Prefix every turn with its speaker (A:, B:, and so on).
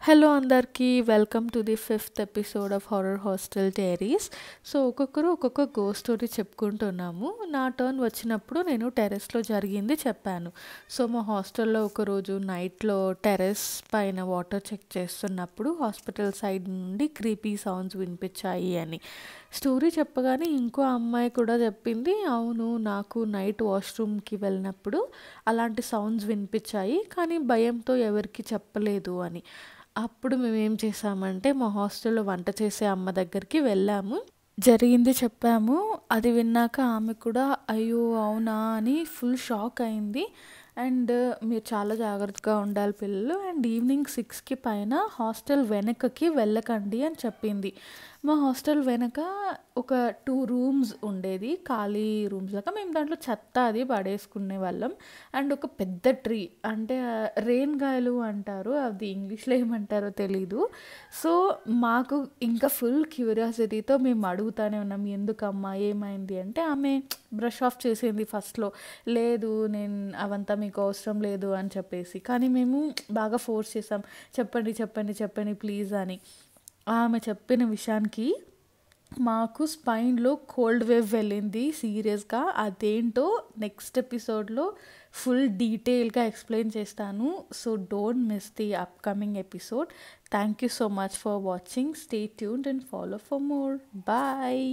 A: Hello అందరికీ welcome to the fifth episode of horror hostel diaries. So ఒక్కొక్కరు ఒక్కొక్క ghost story చెప్పుకుంటున్నాము. నా turn వచ్చినప్పుడు నేను టెర్రస్లో జరిగింది చెప్పాను. సో మా హాస్టల్లో ఒకరోజు నైట్లో టెర్రస్ పైన వాటర్ చెక్ చేస్తున్నప్పుడు హాస్పిటల్ సైడ్ నుండి క్రీపీ సౌండ్స్ వినిపించాయి అని స్టోరీ చెప్పగానే ఇంకో అమ్మాయి కూడా చెప్పింది, అవును నాకు నైట్ వాష్రూమ్కి వెళ్ళినప్పుడు అలాంటి సౌండ్స్ వినిపించాయి, కానీ భయంతో ఎవరికి చెప్పలేదు అని. అప్పుడు మేమేం చేసామంటే మా హాస్టల్లో వంట చేసే అమ్మ దగ్గరికి వెళ్ళాము, జరిగింది చెప్పాము. అది విన్నాక ఆమె కూడా అయ్యో అవునా అని ఫుల్ షాక్ అయింది. అండ్ మీరు చాలా జాగ్రత్తగా ఉండాలి పిల్లలు, అండ్ ఈవినింగ్ 6కి పైన హాస్టల్ వెనకకి వెళ్ళకండి అని చెప్పింది. మా హాస్టల్ వెనక ఒక 2 రూమ్స్ ఉండేది, ఖాళీ రూమ్స్ లాగా. మేము దాంట్లో చెత్త అది పడేసుకునే వాళ్ళం. అండ్ ఒక పెద్ద ట్రీ, అంటే రేన్గాయలు అంటారు, అది ఇంగ్లీష్లో ఏమంటారో తెలీదు. సో మాకు ఇంకా ఫుల్ క్యూరియాసిటీతో మేము అడుగుతానే ఉన్నాం, ఎందుకమ్మా ఏమైంది అంటే ఆమె బ్రష్ ఆఫ్ చేసింది ఫస్ట్లో, లేదు నేను అవంతా మీకు అవసరం లేదు అని చెప్పేసి. కానీ మేము బాగా ఫోర్స్ చేసాం, చెప్పండి చెప్పండి చెప్పండి ప్లీజ్ అని. ఆమె చెప్పిన విషయానికి మాకు స్పైన్లో కోల్డ్ వేవ్ వెళ్ళింది సీరియస్గా. అదేంటో నెక్స్ట్ ఎపిసోడ్లో ఫుల్ డీటెయిల్గా ఎక్స్ప్లెయిన్ చేస్తాను. So don't miss the upcoming episode. Thank you so much for watching. Stay tuned and follow for more. Bye.